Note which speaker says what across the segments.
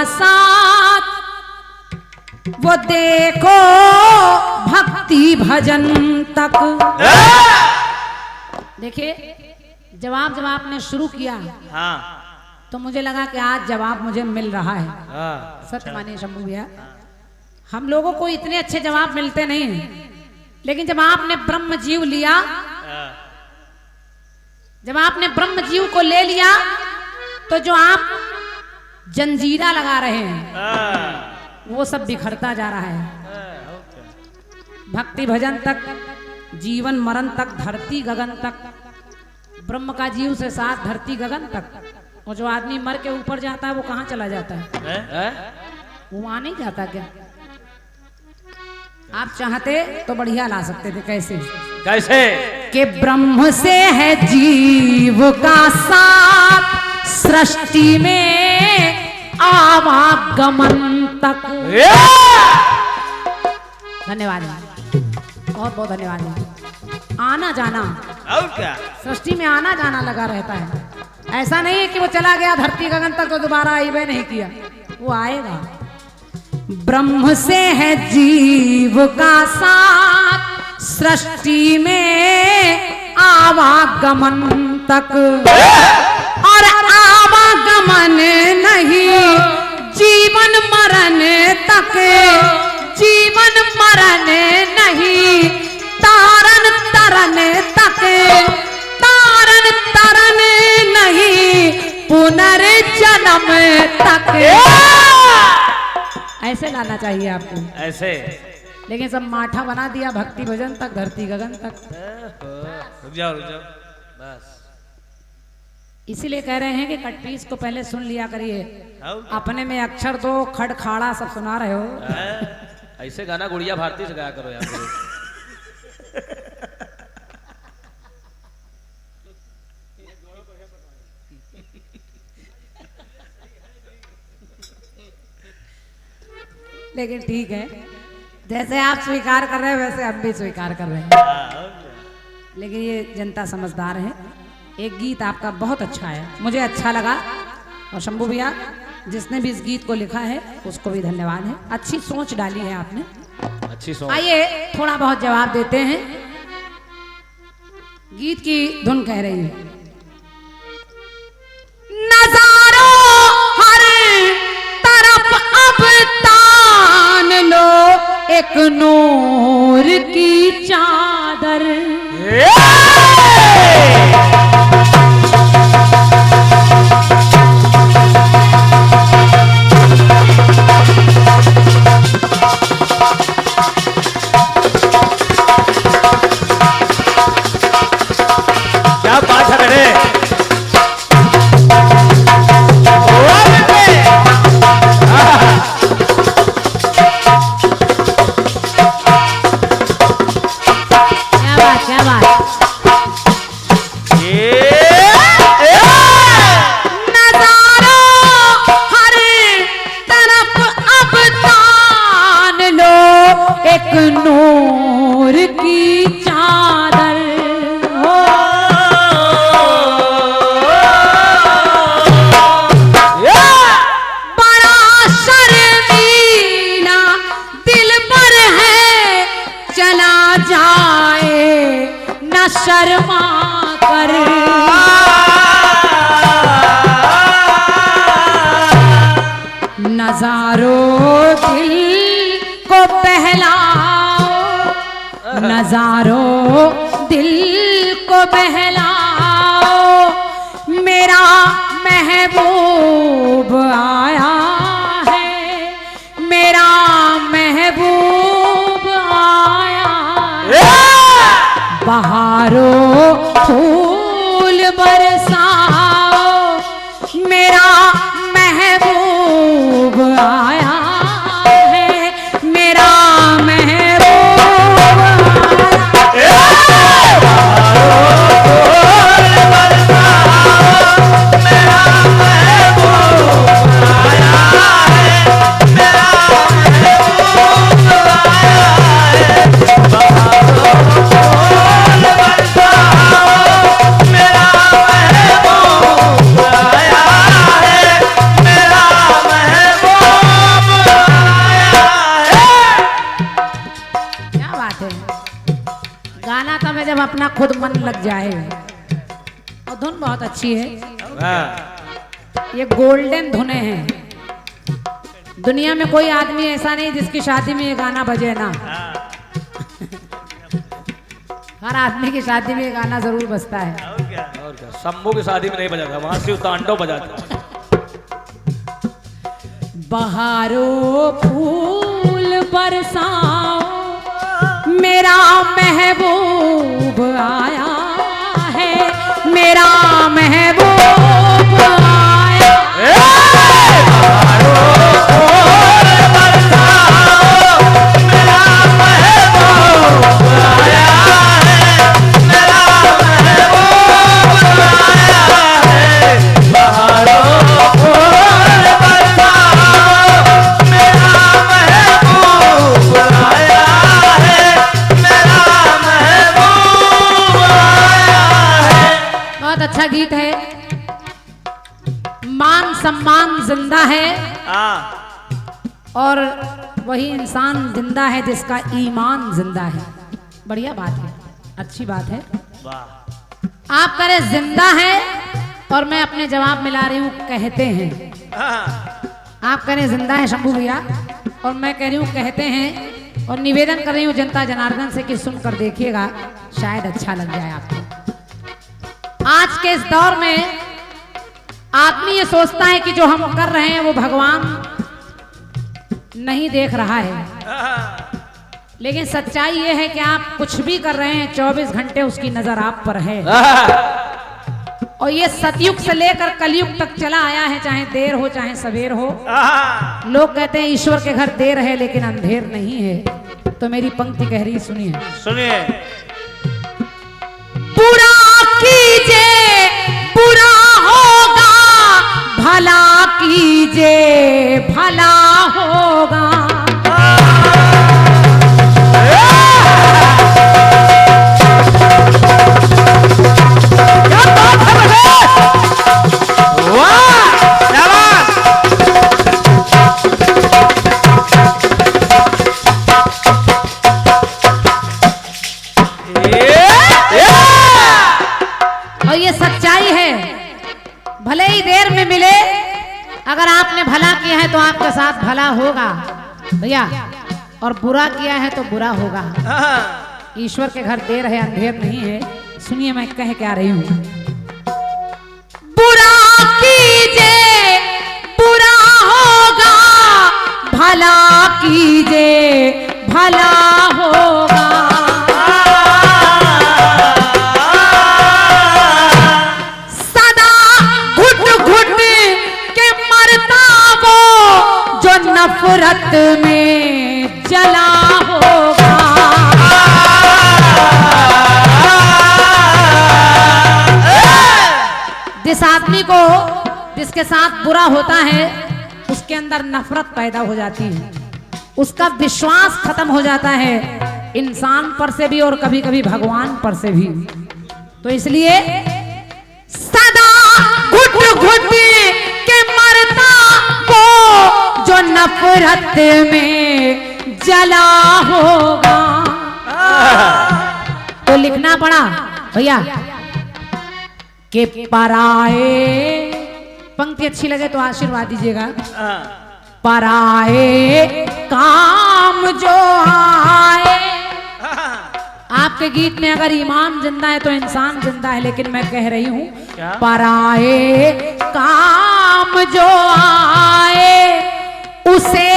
Speaker 1: साथ, वो देखो भक्ति भजन तक। देखिए जब आपने शुरू किया
Speaker 2: हाँ
Speaker 1: तो मुझे लगा कि आज जवाब मुझे मिल रहा है। सच मानिए शंभू भैया, हम लोगों को इतने अच्छे जवाब मिलते नहीं हैं, लेकिन जब आपने ब्रह्म जीव लिया, जब आपने ब्रह्म जीव को ले लिया, तो जो आप जंजीरा लगा रहे हैं वो सब बिखरता जा रहा है। भक्ति भजन तक, जीवन मरण तक, धरती गगन तक, ब्रह्म का जीव से साथ धरती गगन तक। और जो आदमी मर के ऊपर जाता है वो कहाँ चला जाता है? वो वहां नहीं जाता क्या? आप चाहते तो बढ़िया ला सकते थे। कैसे
Speaker 2: कैसे?
Speaker 1: कि ब्रह्म से है जीव का साथ, सृष्टि में आवागमन तक। धन्यवाद, बहुत बहुत धन्यवाद। आना जाना,
Speaker 2: और क्या,
Speaker 1: सृष्टि में आना जाना लगा रहता है। ऐसा नहीं है कि वो चला गया धरती गगन तक तो दोबारा आईबे नहीं किया, वो आएगा। ब्रह्म से है जीव का साथ, सृष्टि में आवागमन तक। और आवागमन नहीं, जीवन मरण तक, जीवन मरण नहीं, तारन तरन तक, तारन तरन नहीं, पुनर्जन्म तक। ऐसे लाना चाहिए आपको,
Speaker 2: ऐसे।
Speaker 1: लेकिन सब माठा बना दिया, भक्ति भजन तक, धरती गगन तक।
Speaker 2: रुक जाओ बस।
Speaker 1: इसीलिए कह रहे हैं कि कटपीस को पहले सुन लिया करिए। अपने में अक्षर तो खड़खाड़ा सब सुना रहे हो।
Speaker 2: ऐसे गाना गुड़िया भारती से गाया करो यार।
Speaker 1: लेकिन ठीक है, जैसे आप स्वीकार कर रहे हैं वैसे हम भी स्वीकार कर रहे हैं। लेकिन ये जनता समझदार है। एक गीत आपका बहुत अच्छा है, मुझे अच्छा लगा। और शंभू भैया जिसने भी इस गीत को लिखा है उसको भी धन्यवाद है। अच्छी सोच डाली है आपने,
Speaker 2: अच्छी सोच।
Speaker 1: आइए थोड़ा बहुत जवाब देते हैं। गीत की धुन कह रही है, नजारों हर तरफ अब तान लो एक नूर की चादर।
Speaker 2: क्या बात है मेरे?
Speaker 1: क्या बात। नजारों हर तरफ अब तान लो एक नूर की चादर। हो बड़ा शर्मीला दिल पर है, चला जाए न शर्मा कर। नजारों दिल को बहलाओ, नजारों दिल को बहलाओ, मेरा महबूब आया है, मेरा महबूब आया है। बहारों फूल बरसाओ, मेरा महबूब आया है, मेरा महबूब आया। लग जाए। और धुन बहुत अच्छी है,
Speaker 2: हाँ।
Speaker 1: ये गोल्डन धुनें हैं। दुनिया में कोई आदमी ऐसा नहीं जिसकी शादी में ये गाना बजे ना। हर आदमी की शादी में ये गाना जरूर बजता है।
Speaker 2: और क्या शंभू की शादी में नहीं बजा था, वहां शिव तांडव बजाता।
Speaker 1: बहारो फूल बरसाओ, मेरा महबूब आया है, मेरा महबूब आया।
Speaker 2: बहारो फूल बरसाओ, मेरा महबूब आया है, मेरा महबूब आया है। बहारो फूल बरसाओ, मेरा महबूब आया है, मेरा महबूब आया है।
Speaker 1: बहुत अच्छा गीत है। मान सम्मान जिंदा है और वही इंसान जिंदा है जिसका ईमान जिंदा है। बढ़िया बात है, अच्छी बात है। आप करें जिंदा है और मैं अपने जवाब मिला रही हूँ कहते हैं। आप करें जिंदा है शंभू भैया और मैं कह रही हूँ कहते हैं। और निवेदन कर रही हूँ जनता जनार्दन से कि सुनकर देखिएगा, शायद अच्छा लग जाए आपको। आज के इस दौर में आदमी ये सोचता है कि जो हम कर रहे हैं वो भगवान नहीं देख रहा है, लेकिन सच्चाई ये है कि आप कुछ भी कर रहे हैं 24 घंटे उसकी नजर आप पर है। और ये सतयुग से लेकर कलयुग तक चला आया है, चाहे देर हो चाहे सवेर हो। लोग कहते हैं ईश्वर के घर देर है लेकिन अंधेर नहीं है। तो मेरी पंक्ति कह रही, सुनिए
Speaker 2: सुनिए।
Speaker 1: बुरा कीजिए बुरा होगा, भला कीजिए भला होगा। और ये सच्चाई है, भले ही देर में मिले, अगर आपने भला किया है तो आपके साथ भला होगा भैया, और बुरा किया है तो बुरा होगा। ईश्वर के घर देर है अंधेर नहीं है। सुनिए मैं कह क्या रही हूं। बुरा कीजिए बुरा होगा, भला कीजिए भला होगा। नफरत में जला होगा। जिस आदमी को जिसके साथ बुरा होता है उसके अंदर नफरत पैदा हो जाती है, उसका विश्वास खत्म हो जाता है इंसान पर से भी और कभी कभी भगवान पर से भी। तो इसलिए सदा घुट घुट के मरता वो जो नफरत में जला होगा। तो लिखना पड़ा भैया कि पराए, पंक्ति अच्छी लगे तो आशीर्वाद दीजिएगा। पराए काम जो आए। आपके गीत में अगर ईमान जिंदा है तो इंसान जिंदा है, लेकिन मैं कह रही हूं पराए काम जो आए उसे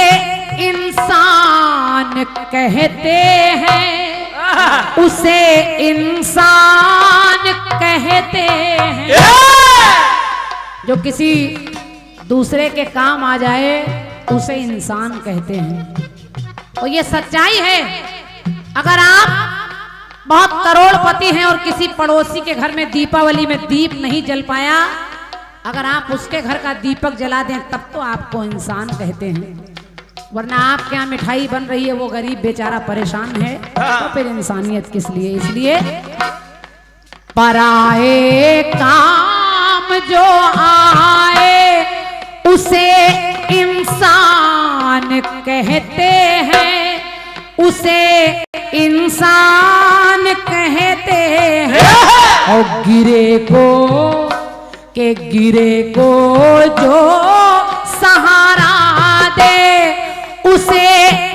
Speaker 1: इंसान कहते हैं, उसे इंसान कहते हैं। जो किसी दूसरे के काम आ जाए उसे इंसान कहते हैं। और ये सच्चाई है। अगर आप बहुत करोड़पति हैं और किसी पड़ोसी के घर में दीपावली में दीप नहीं जल पाया, अगर आप उसके घर का दीपक जला दें तब तो आपको इंसान कहते हैं। वरना आपके यहाँ मिठाई बन रही है, वो गरीब बेचारा परेशान है, तो फिर इंसानियत किस लिए। इसलिए पराए काम जो आए उसे इंसान कहते हैं, उसे इंसान कहते हैं। गिरे को जो सहारा दे उसे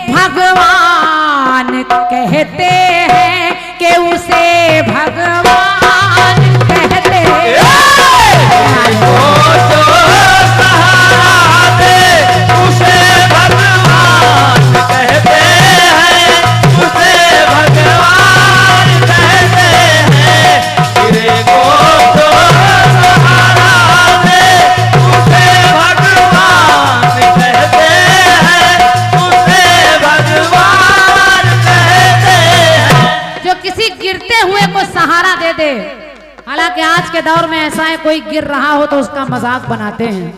Speaker 1: भगवान कहते हैं, कि उसे भगवान कहते हैं। सहारा दे दे। हालांकि आज के दौर में ऐसा है, कोई गिर रहा हो तो उसका मजाक बनाते हैं,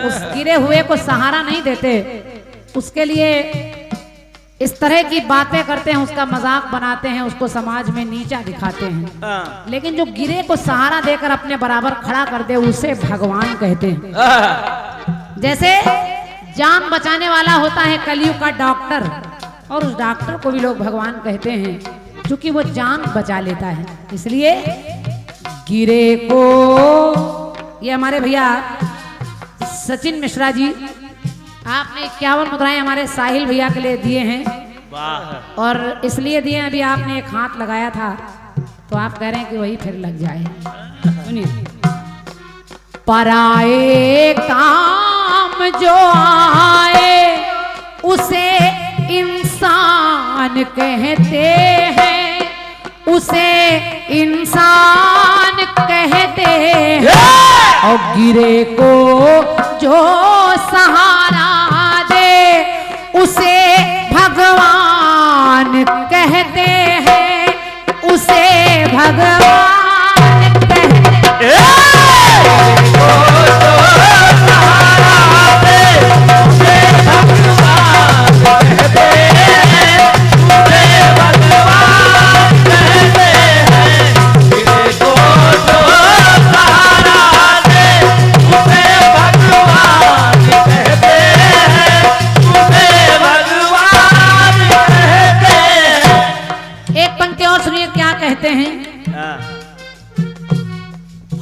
Speaker 1: उस गिरे हुए को सहारा नहीं देते, उसके लिए इस तरह की बातें करते हैं, उसका मजाक बनाते हैं, उसको समाज में नीचा दिखाते हैं। लेकिन जो गिरे को सहारा देकर अपने बराबर खड़ा कर दे उसे भगवान कहते हैं। जैसे जान बचाने वाला होता है कलयुग का डॉक्टर, और उस डॉक्टर को भी लोग भगवान कहते हैं क्योंकि वो जान बचा लेता है। इसलिए गिरे को, ये हमारे भैया सचिन मिश्रा जी, आपने 51 मुद्राएं हमारे साहिल भैया के लिए दिए हैं, और इसलिए दिए अभी आपने एक हाथ लगाया था तो आप कह रहे हैं कि वही फिर लग जाए। सुनिए, पराए काम जो आए उसे इंसान कहते हैं, उसे इंसान कहते हैं। और गिरे को जो सहारा दे उसे भगवान कहते हैं, उसे भगवान कहते हैं। कहते हैं,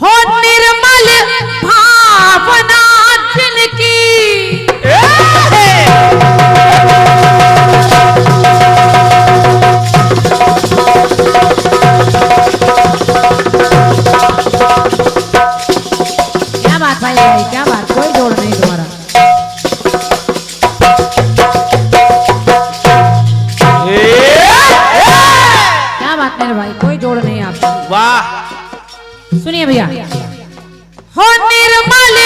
Speaker 1: हो निर्मल भावना जिनकी, क्या बात भाई, क्या बात, कोई जोड़ नहीं तुम्हारा। मेरे भाई कोई जोड़ नहीं आपका। वाह, सुनिए भैया, हो निर्मल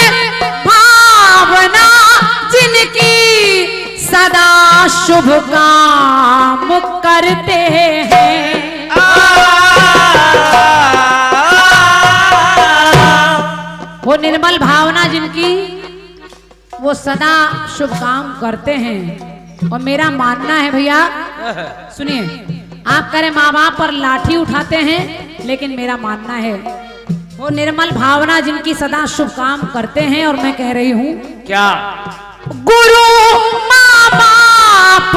Speaker 1: भावना जिनकी सदा शुभ काम करते हैं, वो निर्मल भावना जिनकी वो सदा शुभ काम करते हैं। और मेरा मानना है भैया, सुनिए, आप कह रहे माँ बाप पर लाठी उठाते हैं, लेकिन मेरा मानना है वो निर्मल भावना जिनकी सदा शुभ काम करते हैं। और मैं कह रही हूँ
Speaker 2: क्या,
Speaker 1: गुरु माँ बाप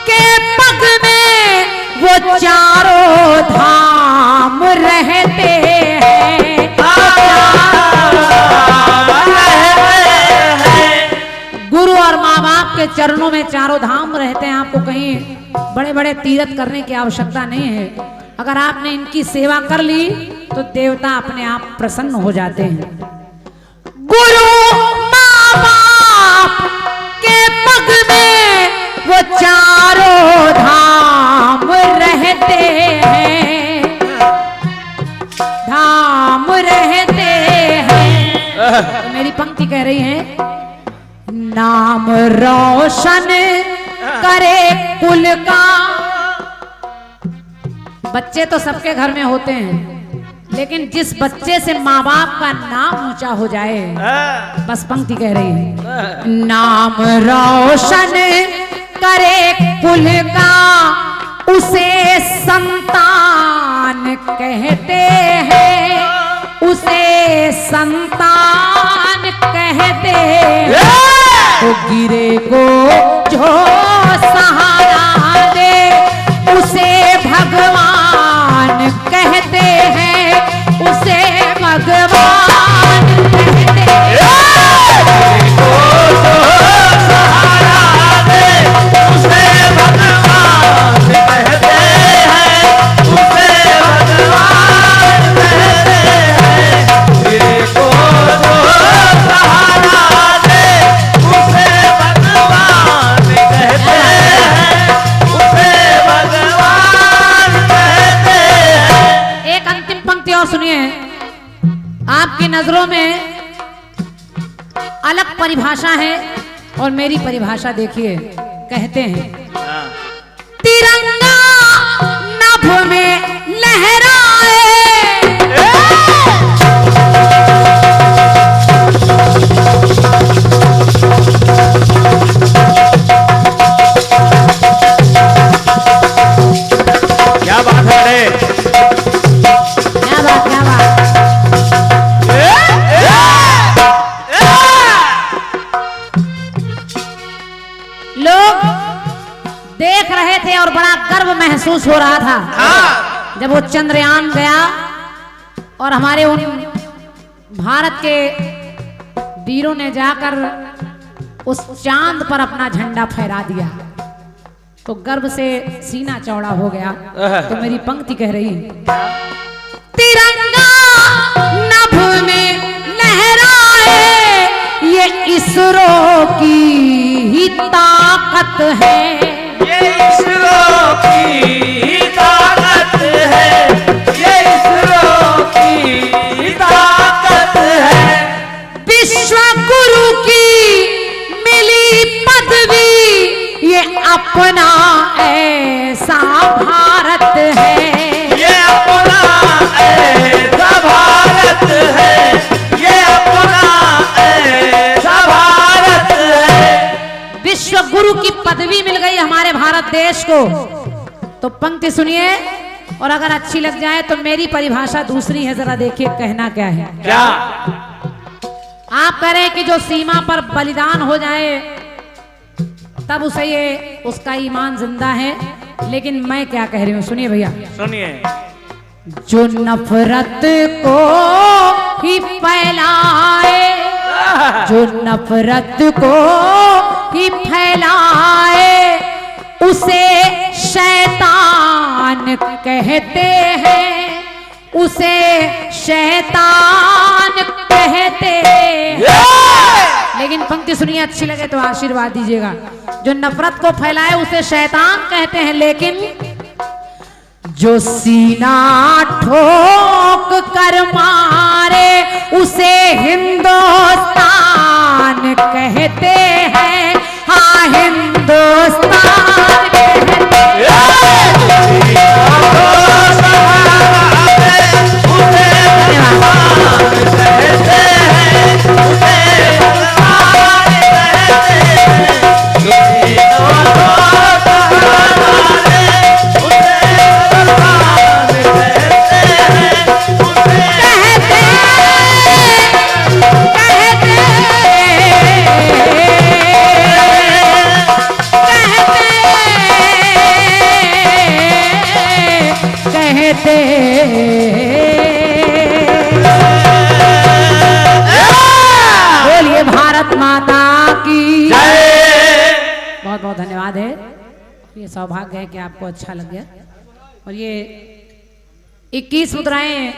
Speaker 1: के पग में वो चारों धाम रहते हैं, गुरु और माँ बाप के चरणों में चारों धाम रहते हैं। आपको कहीं बड़े बड़े तीर्थ करने की आवश्यकता नहीं है। अगर आपने इनकी सेवा कर ली तो देवता अपने आप प्रसन्न हो जाते हैं। गुरु माँ बाप के पग में वो चारों धाम रहते हैं, धाम रहते हैं। तो मेरी पंक्ति कह रही है, नाम रोशन करे कुल का। बच्चे तो सबके घर में होते हैं, लेकिन जिस बच्चे से माँ बाप का नाम ऊंचा हो जाए, बस पंक्ति कह रही है, नाम रोशन करे कुल का उसे संतान कहते हैं, उसे संतान कहते हैं। तो गिरे को जो सहारा दे उसे भगवान कहते हैं, सुनिए, आपकी नजरों में अलग परिभाषा है और मेरी परिभाषा देखिए। कहते हैं तिरंगा नभ में लहराए,
Speaker 2: क्या बात है?
Speaker 1: देख रहे थे और बड़ा गर्व महसूस हो रहा था जब वो चंद्रयान गया और हमारे उन भारत के वीरों ने जाकर उस चांद पर अपना झंडा फहरा दिया, तो गर्व से सीना चौड़ा हो गया। तो मेरी पंक्ति कह रही, तिरंगा नभ में लहराए, ये इसरो की ही ताकत है,
Speaker 2: इसरो की ताकत है, ये इसरो की ताकत है।
Speaker 1: विश्व गुरु की मिली पदवी, ये अपना ऐसा भारत है,
Speaker 2: ये अपना ऐसा भारत है, ये अपना ऐसा भारत है।
Speaker 1: विश्व गुरु की पदवी मिल गई हमारे भारत देश को। तो पंक्ति सुनिए और अगर अच्छी लग जाए तो मेरी परिभाषा दूसरी है, जरा देखिए कहना क्या है।
Speaker 2: क्या
Speaker 1: आप कह रहे हैं कि जो सीमा पर बलिदान हो जाए तब उसे ये उसका ईमान जिंदा है, लेकिन मैं क्या कह रही हूं सुनिए भैया,
Speaker 2: सुनिए।
Speaker 1: जो नफरत को ही फैलाए, जो नफरत को ही फैलाए, उसे शैतान कहते हैं, उसे शैतान कहते हैं। लेकिन पंक्ति सुनिए, अच्छी लगे तो आशीर्वाद दीजिएगा। जो नफरत को फैलाए उसे शैतान कहते हैं, लेकिन जो सीना ठोक कर मारे उसे हिंदुस्तान कहते हैं। हाँ, हिंदुस्तान कहते हैं। बोलिए भारत माता की जय। बहुत बहुत धन्यवाद है। ये सौभाग्य है कि आपको अच्छा लग गया। और ये 21 मुद्राएं